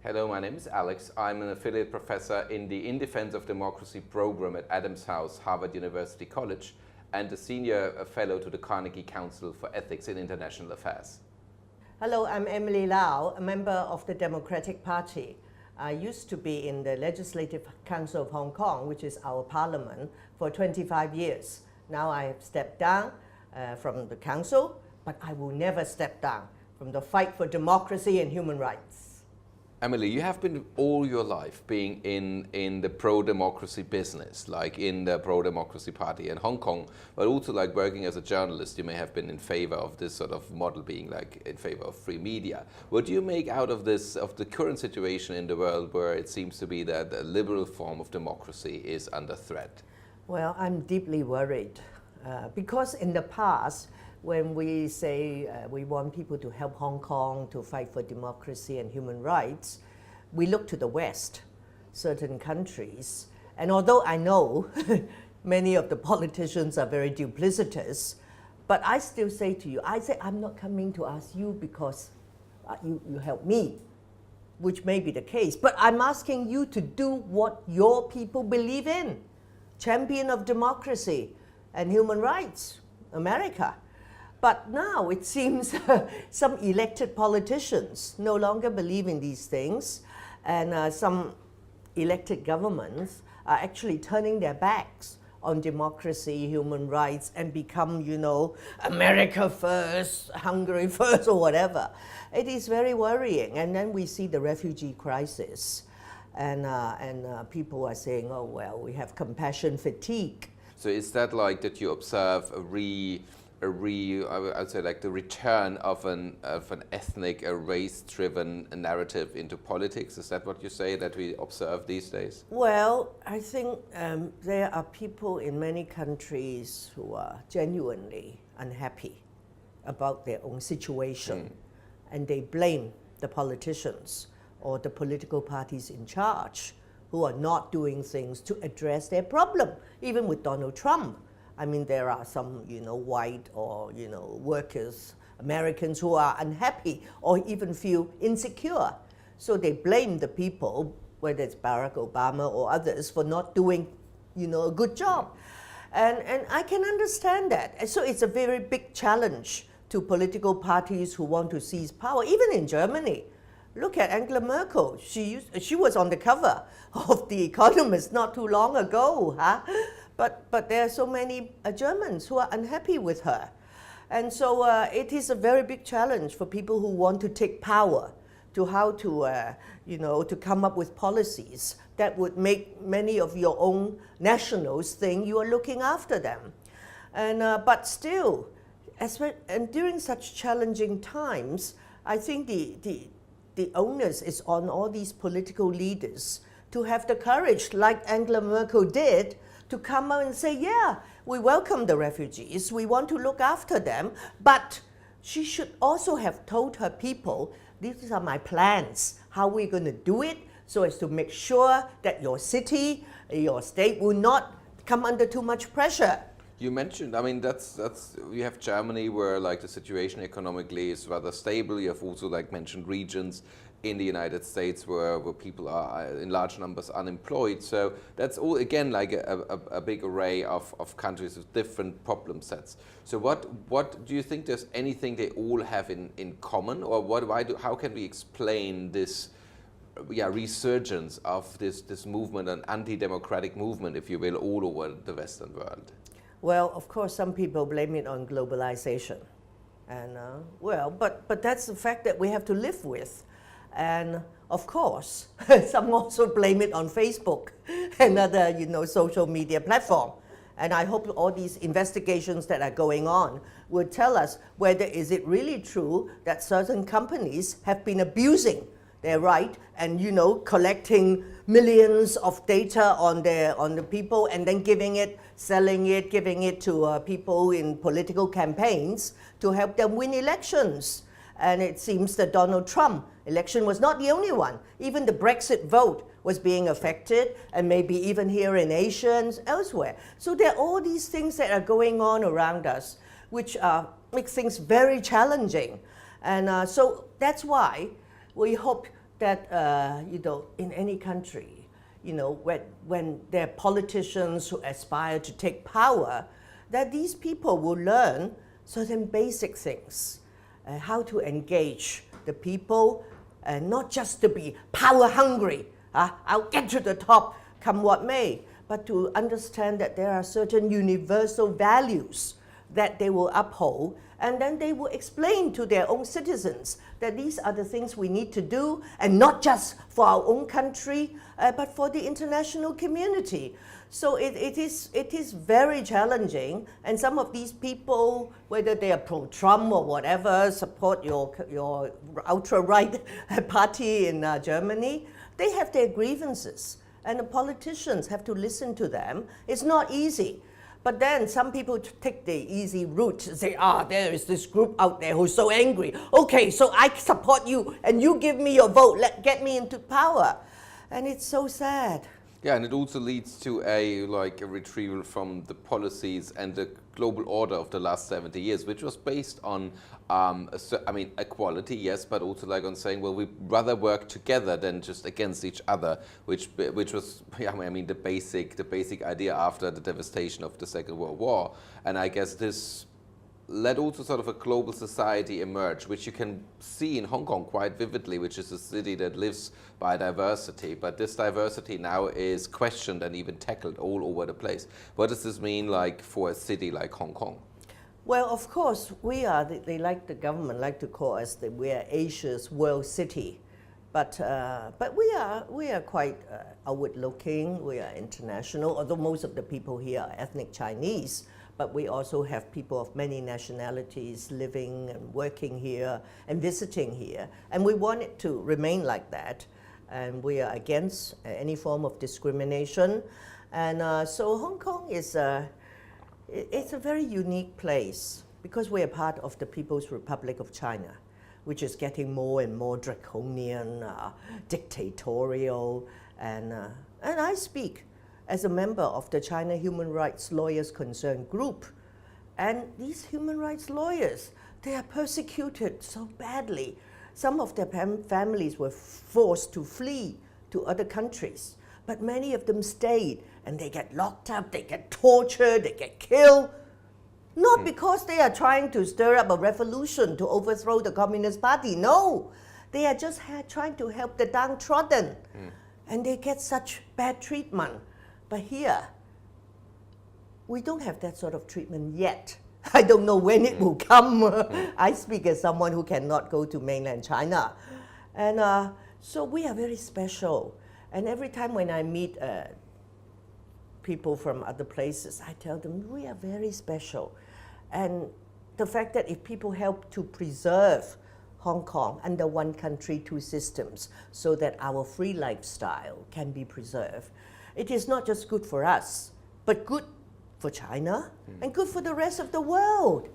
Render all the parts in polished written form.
Hello, my name is Alex. I'm an affiliate professor in the In Defense of Democracy program at Adams House, Harvard University College, and a senior fellow to the Carnegie Council for Ethics in International Affairs. Hello, I'm Emily Lau, a member of the Democratic Party. I used to be in the Legislative Council of Hong Kong, which is our parliament, for 25 years. Now I have stepped down from the council, but I will never step down from the fight for democracy and human rights. Emily, you have been all your life being in the pro-democracy business, like in the pro-democracy party in Hong Kong, but also like working as a journalist. You may have been in favor of this sort of model, being like in favor of free media. What do you make out of this, of the current situation in the world where it seems to be that a liberal form of democracy is under threat? Well, I'm deeply worried because in the past, when we say we want people to help Hong Kong to fight for democracy and human rights, we look to the West, certain countries. And although I know many of the politicians are very duplicitous, but I still say to you, I'm not coming to ask you because you help me, which may be the case, but I'm asking you to do what your people believe in. Champion of democracy and human rights, America. But now it seems some elected politicians no longer believe in these things, and some elected governments are actually turning their backs on democracy, human rights, and become, America first, Hungary first, or whatever. It is very worrying. And then we see the refugee crisis, and people are saying, oh, well, we have compassion fatigue. So is that like that you observe I'd say like the return of an ethnic, a race-driven narrative into politics? Is that what you say that we observe these days? Well, I think there are people in many countries who are genuinely unhappy about their own situation, and they blame the politicians or the political parties in charge who are not doing things to address their problem, even with Donald Trump. I mean, there are some, white or, workers, Americans who are unhappy or even feel insecure. So they blame the people, whether it's Barack Obama or others, for not doing, a good job. And I can understand that. And so it's a very big challenge to political parties who want to seize power, even in Germany. Look at Angela Merkel. She was on the cover of The Economist not too long ago, huh? But there are so many Germans who are unhappy with her. And so it is a very big challenge for people who want to take power to how to, to come up with policies that would make many of your own nationals think you are looking after them. And, but still, and during such challenging times, I think the onus is on all these political leaders to have the courage, like Angela Merkel did, to come out and say, yeah, we welcome the refugees, we want to look after them, but she should also have told her people, these are my plans, how we're going to do it, so as to make sure that your city, your state will not come under too much pressure. You mentioned, I mean, that's you have Germany where like the situation economically is rather stable. You have also like mentioned regions in the United States where people are in large numbers unemployed. So that's all again like a big array of countries with different problem sets. So what do you think there's anything they all have in common, or how can we explain this resurgence of this movement, an anti-democratic movement, if you will, all over the Western world? Well, of course, some people blame it on globalization. And but that's the fact that we have to live with. And of course, some also blame it on Facebook and other, social media platform. And I hope all these investigations that are going on will tell us whether is it really true that certain companies have been abusing their right and, collecting millions of data on the people and then selling it, giving it to people in political campaigns to help them win elections. And it seems that Donald Trump election was not the only one. Even the Brexit vote was being affected, and maybe even here in Asia and elsewhere. So there are all these things that are going on around us, which make things very challenging. And so that's why we hope that in any country, when there are politicians who aspire to take power, that these people will learn certain basic things, how to engage the people, and not just to be power hungry. I'll get to the top, come what may, but to understand that there are certain universal values that they will uphold, and then they will explain to their own citizens that these are the things we need to do, and not just for our own country, but for the international community. So it is very challenging, and some of these people, whether they are pro-Trump or whatever, support your ultra-right party in Germany, they have their grievances, and the politicians have to listen to them. It's not easy. But then some people take the easy route, say, there is this group out there who's so angry. Okay, so I support you, and you give me your vote, get me into power. And it's so sad. Yeah, and it also leads to a retrieval from the policies and the global order of the last 70 years, which was based on, equality, yes, but also on saying, well, we rather work together than just against each other, which was, the basic idea after the devastation of the Second World War. And I guess this let also sort of a global society emerge, which you can see in Hong Kong quite vividly, which is a city that lives by diversity. But this diversity now is questioned and even tackled all over the place. What does this mean for a city like Hong Kong? Well, of course, the government like to call us we are Asia's world city. But we are quite outward-looking, we are international, although most of the people here are ethnic Chinese. But we also have people of many nationalities living and working here and visiting here. And we want it to remain like that. And we are against any form of discrimination. And so Hong Kong it's a very unique place because we are part of the People's Republic of China, which is getting more and more draconian, dictatorial. And I speak as a member of the China Human Rights Lawyers Concerned Group. And these human rights lawyers, they are persecuted so badly. Some of their families were forced to flee to other countries, but many of them stayed, and they get locked up, they get tortured, they get killed. Not because they are trying to stir up a revolution to overthrow the Communist Party, no. They are just trying to help the downtrodden, and they get such bad treatment. But here, we don't have that sort of treatment yet. I don't know when it will come. I speak as someone who cannot go to mainland China. And so we are very special. And every time when I meet people from other places, I tell them we are very special. And the fact that if people help to preserve Hong Kong under one country, two systems, so that our free lifestyle can be preserved, it is not just good for us, but good for China and good for the rest of the world.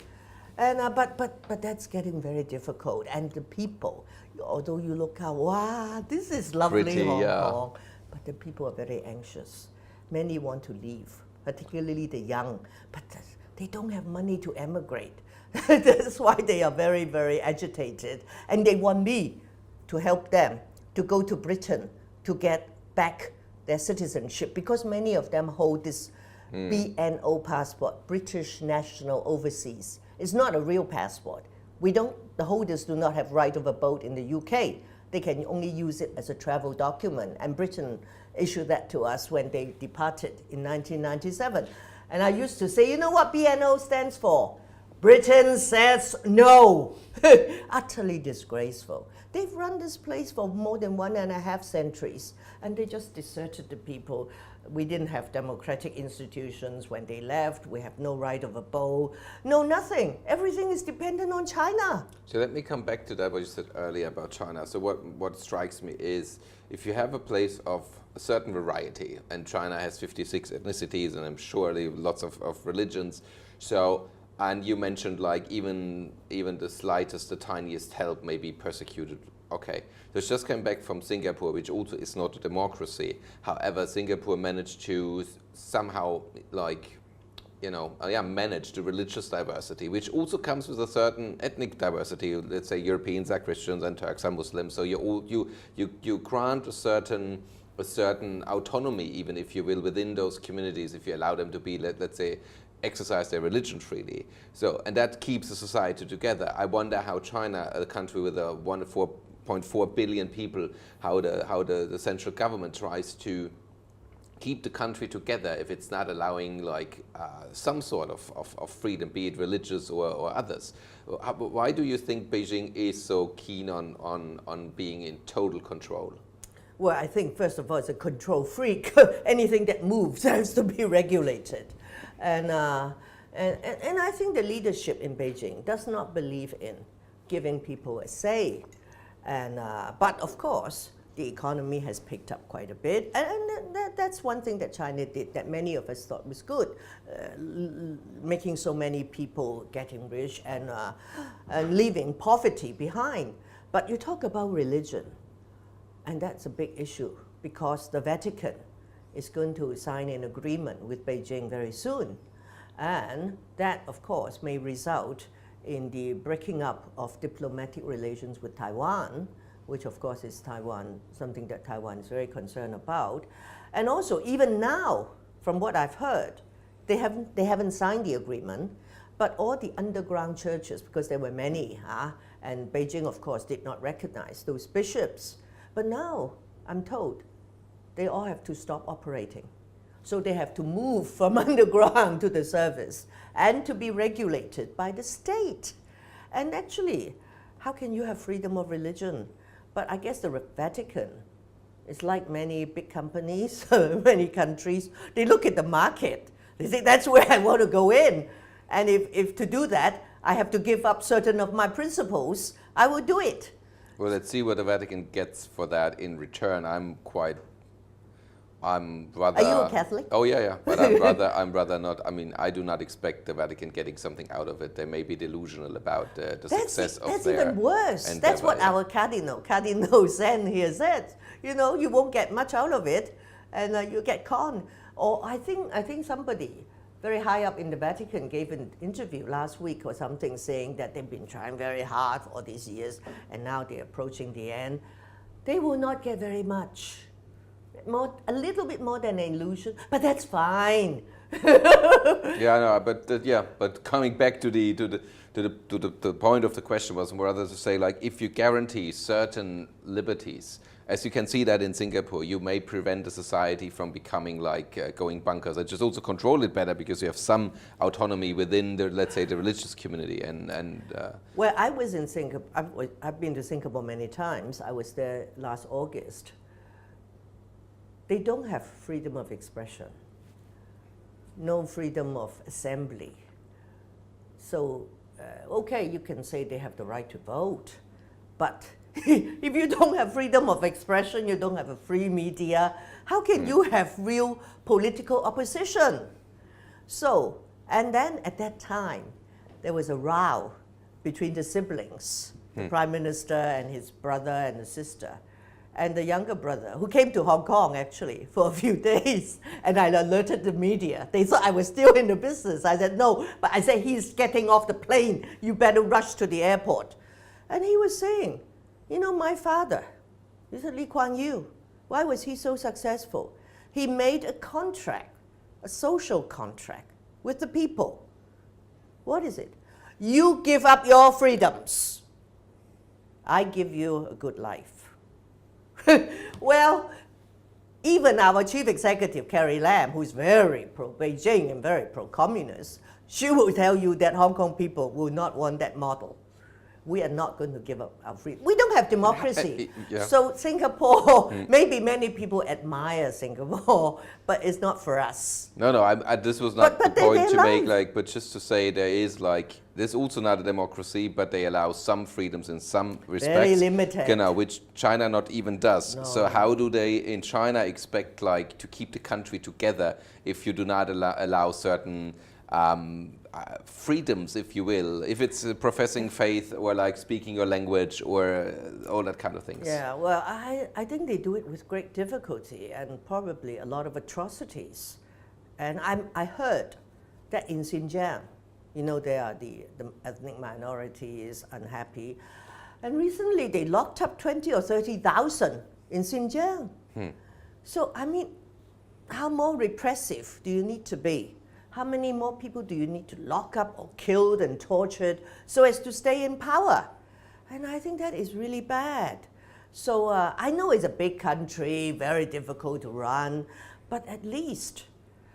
And but that's getting very difficult. And the people, although you look out, wow, this is lovely Pretty, Hong Kong, but the people are very anxious. Many want to leave, particularly the young, but they don't have money to emigrate. That's why they are very, very agitated. And they want me to help them to go to Britain to get back their citizenship, because many of them hold this BNO passport, British National Overseas. It's not a real passport. The holders do not have right of abode in the UK. They can only use it as a travel document, and Britain issued that to us when they departed in 1997. And I used to say, you know what BNO stands for? Britain says no. Utterly disgraceful. They've run this place for more than 1.5 centuries, and they just deserted the people. We didn't have democratic institutions when they left. We have no right of abode, no nothing. Everything is dependent on China. So let me come back to that, what you said earlier about China. So what strikes me is, if you have a place of a certain variety, and China has 56 ethnicities, and I'm sure lots of religions, so, and you mentioned even the slightest, the tiniest help may be persecuted. Okay, so it just came back from Singapore, which also is not a democracy. However, Singapore managed to somehow manage the religious diversity, which also comes with a certain ethnic diversity. Let's say Europeans are Christians and Turks are Muslims. So you grant a certain autonomy, even if you will, within those communities, if you allow them to be, let's say, exercise their religion freely. So, and that keeps the society together. I wonder how China, a country with 4.4 billion people, how the central government tries to keep the country together if it's not allowing some sort of freedom, be it religious or others. Why do you think Beijing is so keen on being in total control? Well, I think first of all, it's a control freak. Anything that moves has to be regulated. And I think the leadership in Beijing does not believe in giving people a say. But of course, the economy has picked up quite a bit. And that's one thing that China did that many of us thought was good, making so many people getting rich and leaving poverty behind. But you talk about religion, and that's a big issue because the Vatican is going to sign an agreement with Beijing very soon. And that, of course, may result in the breaking up of diplomatic relations with Taiwan, which of course is something that Taiwan is very concerned about. And also, even now, from what I've heard, they haven't signed the agreement, but all the underground churches, because there were many, and Beijing, of course, did not recognize those bishops. But now, I'm told, they all have to stop operating. So they have to move from underground to the surface and to be regulated by the state. And actually, how can you have freedom of religion? But I guess the Vatican is like many big companies, many countries. They look at the market. They say, that's where I want to go in. And if to do that, I have to give up certain of my principles, I will do it. Well, let's see what the Vatican gets for that in return. I'm rather. Are you a Catholic? Oh yeah. But I'm rather not. I mean, I do not expect the Vatican getting something out of it. They may be delusional about the success of that's their. That's even worse. endeavor. That's what our Cardinal Zen here said. You won't get much out of it, and you get conned. Or I think somebody very high up in the Vatican gave an interview last week or something saying that they've been trying very hard for all these years, and now they're approaching the end. They will not get very much. A little bit more than an illusion, but that's fine. But coming back to the point of the question was rather to say, like, if you guarantee certain liberties, as you can see that in Singapore, you may prevent the society from becoming going bonkers, and just also control it better because you have some autonomy within the, let's say, the religious community. Well, I was in Singapore. I've been to Singapore many times. I was there last August. They don't have freedom of expression, no freedom of assembly. So, okay, you can say they have the right to vote, but if you don't have freedom of expression, you don't have a free media, how can you have real political opposition? So, and then at that time, there was a row between the siblings, the Prime Minister and his brother and the sister. And the younger brother, who came to Hong Kong actually for a few days, and I alerted the media. They thought I was still in the business. I said, no, but I said, he's getting off the plane. You better rush to the airport. And he was saying, my father, he said Lee Kuan Yew, why was he so successful? He made a contract, a social contract with the people. What is it? You give up your freedoms. I give you a good life. Well, even our chief executive, Carrie Lam, who's very pro-Beijing and very pro-communist, she will tell you that Hong Kong people will not want that model. We are not going to give up our freedom. We don't have democracy. Yeah. So Singapore, maybe many people admire Singapore, but it's not for us. No, this was not the point to make, but just to say there is there's also not a democracy, but they allow some freedoms in some respects. Very limited. Which China not even does. No. So how do they in China expect to keep the country together if you do not allow certain freedoms, if you will, if it's professing faith or speaking your language or all that kind of things? Yeah, well, I think they do it with great difficulty and probably a lot of atrocities. And I heard that in Xinjiang, there are the ethnic minorities unhappy. And recently they locked up 20 or 30,000 in Xinjiang. So, how more repressive do you need to be? How many more people do you need to lock up or killed and tortured so as to stay in power? And I think that is really bad. So I know it's a big country, very difficult to run, but at least,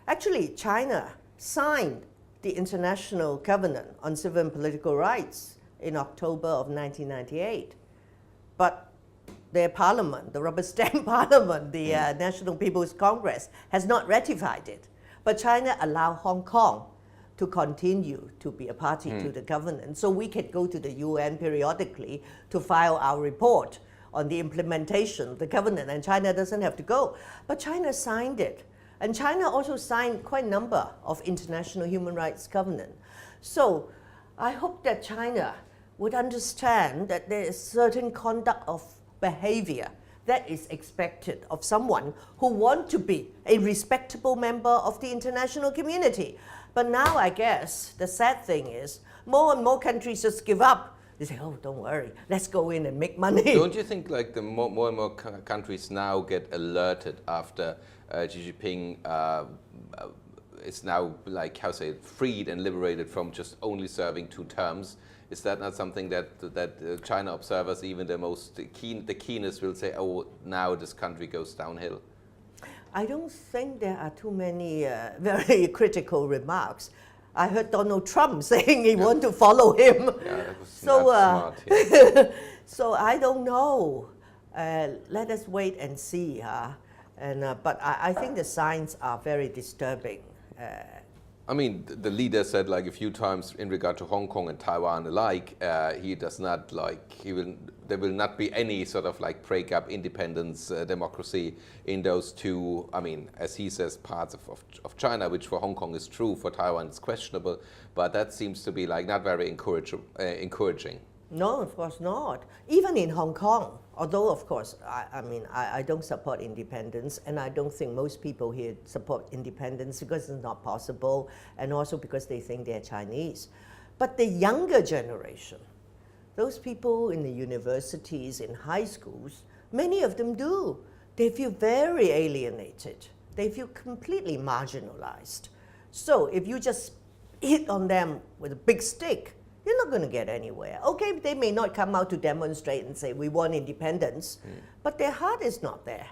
actually China signed the International Covenant on Civil and Political Rights in October of 1998. But their parliament, the rubber stamp parliament, the National People's Congress, has not ratified it. But China allowed Hong Kong to continue to be a party to the covenant. So we can go to the UN periodically to file our report on the implementation of the covenant, and China doesn't have to go. But China signed it. And China also signed quite a number of international human rights covenants. So I hope that China would understand that there is certain conduct of behavior that is expected of someone who wants to be a respectable member of the international community. But now I guess the sad thing is more and more countries just give up. They say, oh, don't worry, let's go in and make money. Don't you think like the more and more countries now get alerted after Xi Jinping is now, like, freed and liberated from just only serving 2 terms? Is that not something that China observers, even the keenest, will say, oh, now this country goes downhill? I don't think there are too many very critical remarks. I heard Donald Trump saying he wants to follow him. Yeah, that was smart. Yeah. So I don't know. Let us wait and see. But I think the signs are very disturbing. The leader said like a few times in regard to Hong Kong and Taiwan alike, he does not there will not be any sort of like break-up independence, democracy in those 2, as he says, parts of China, which for Hong Kong is true, for Taiwan it's questionable, but that seems to be like not very encouraging. No, of course not. Even in Hong Kong, although of course, I don't support independence, and I don't think most people here support independence because it's not possible, and also because they think they're Chinese. But the younger generation, those people in the universities, in high schools, many of them do. They feel very alienated. They feel completely marginalized. So if you just hit on them with a big stick, you're not going to get anywhere. Okay, they may not come out to demonstrate and say, we want independence, but their heart is not there.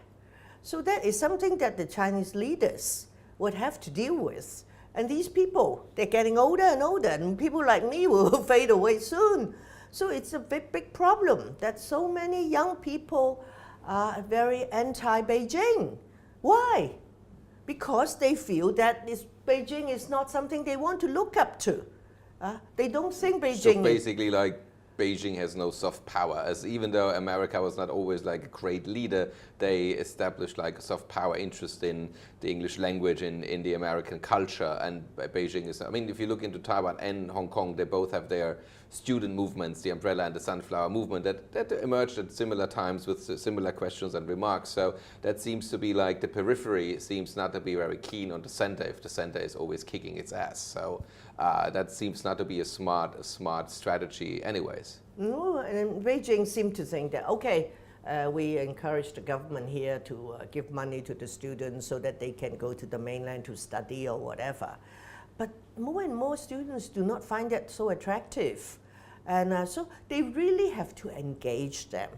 So that is something that the Chinese leaders would have to deal with. And these people, they're getting older and older, and people like me will fade away soon. So it's a big, big problem that so many young people are very anti-Beijing. Why? Because they feel that Beijing is not something they want to look up to. They don't think Beijing. So basically, like, Beijing has no soft power, as even though America was not always like a great leader, they established like a soft power interest in the English language, in the American culture, and Beijing is, if you look into Taiwan and Hong Kong, they both have their student movements, the Umbrella and the Sunflower movement, that emerged at similar times with similar questions and remarks. So that seems to be like the periphery seems not to be very keen on the center if the center is always kicking its ass. So that seems not to be a smart strategy anyways. No, and Beijing seemed to think that, okay, we encourage the government here to give money to the students so that they can go to the mainland to study or whatever. But more and more students do not find that so attractive. And so they really have to engage them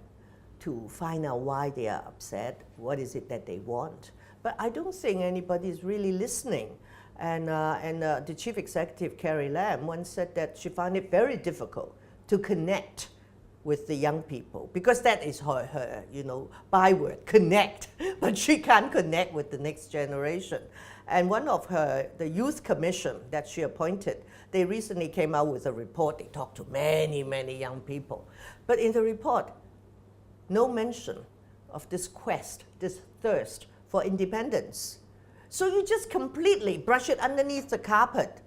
to find out why they are upset, what is it that they want. But I don't think anybody is really listening. And the chief executive, Carrie Lam, once said that she found it very difficult to connect with the young people, because that is her byword, connect, but she can't connect with the next generation. And one of the youth commission that she appointed, they recently came out with a report. They talked to many, many young people. But in the report, no mention of this quest, this thirst for independence. So you just completely brush it underneath the carpet.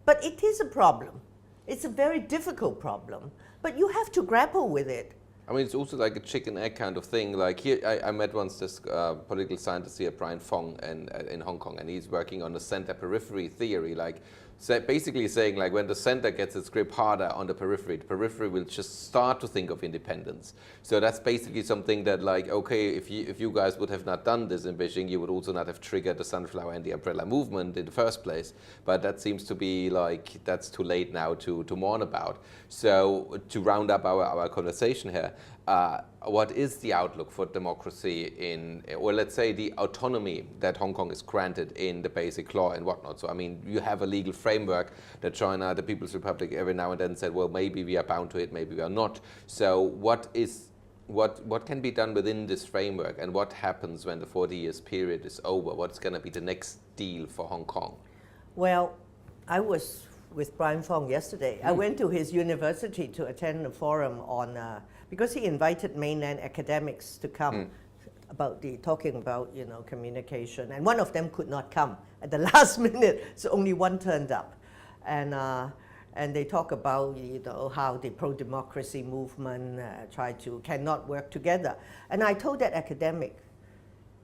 But it is a problem. It's a very difficult problem. But you have to grapple with it. I mean, it's also like a chicken egg kind of thing. Like here, I met once this political scientist here, Brian Fong, in Hong Kong, and he's working on the center periphery theory. Like, basically saying like when the center gets its grip harder on the periphery will just start to think of independence. So that's basically something that like, okay, if you guys would have not done this in Beijing, you would also not have triggered the sunflower and the umbrella movement in the first place. But that seems to be like, that's too late now to mourn about. So to round up our conversation here, what is the outlook for democracy in, or let's say the autonomy that Hong Kong is granted in the basic law and whatnot? So I mean, you have a legal framework that China, the People's Republic, every now and then said, well, maybe we are bound to it, maybe we are not. So what can be done within this framework, and what happens when the 40 years period is over? What's going to be the next deal for Hong Kong? Well, I was with Brian Fong yesterday. I went to his university to attend a forum on, because he invited mainland academics to come talking about communication, and one of them could not come at the last minute, so only one turned up, and they talk about how the pro-democracy movement cannot work together, and I told that academic,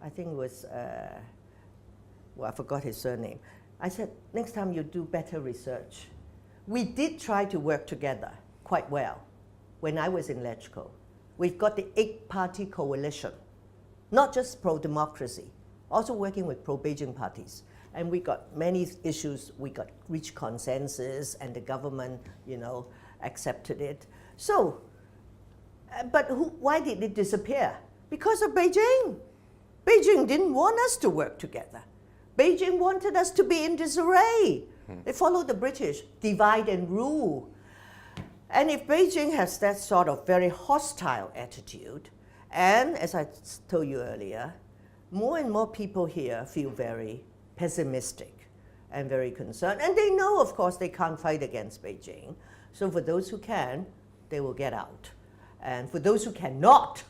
I think it was I forgot his surname. I said, next time you do better research. We did try to work together quite well when I was in LegCo. We've got the 8-party coalition, not just pro-democracy, also working with pro-Beijing parties. And we got many issues, we got reached consensus, and the government, accepted it. So, but why did it disappear? Because of Beijing. Beijing didn't want us to work together. Beijing wanted us to be in disarray. They followed the British, divide and rule. And if Beijing has that sort of very hostile attitude, and as I told you earlier, more and more people here feel very pessimistic and very concerned. And they know, of course, they can't fight against Beijing. So for those who can, they will get out. And for those who cannot,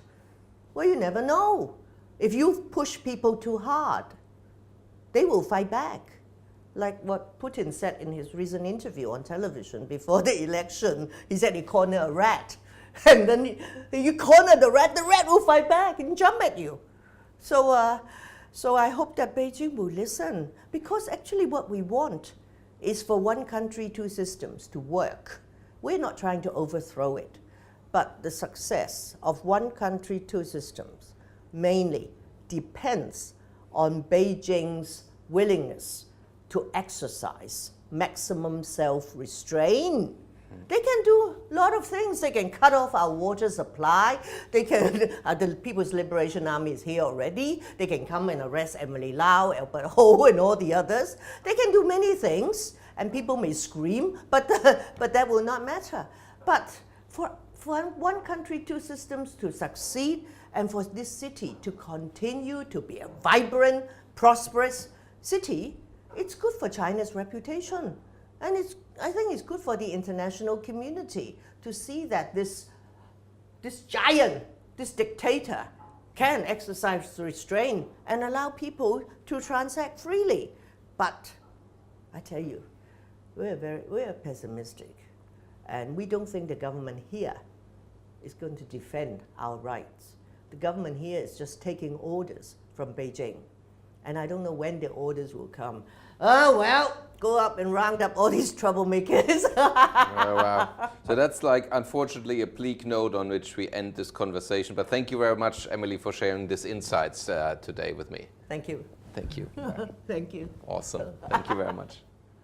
well, you never know. If you push people too hard, they will fight back. Like what Putin said in his recent interview on television before the election. He said he cornered a rat. And then you corner the rat will fight back and jump at you. So I hope that Beijing will listen, because actually what we want is for one country, two systems to work. We're not trying to overthrow it, but the success of one country, two systems mainly depends on Beijing's willingness to exercise maximum self-restraint. They can do a lot of things. They can cut off our water supply. They can, the People's Liberation Army is here already. They can come and arrest Emily Lau, Albert Ho, and all the others. They can do many things, and people may scream, but that will not matter. But for one country, two systems to succeed, and for this city to continue to be a vibrant, prosperous city, it's good for China's reputation. And I think it's good for the international community to see that this giant, this dictator, can exercise restraint and allow people to transact freely. But I tell you, we're pessimistic, and we don't think the government here is going to defend our rights. The government here is just taking orders from Beijing, and I don't know when the orders will come. Oh, well, go up and round up all these troublemakers. Oh, wow. So that's like, unfortunately, a bleak note on which we end this conversation. But thank you very much, Emily, for sharing these insights today with me. Thank you. Thank you. Thank you. Awesome. Thank you very much.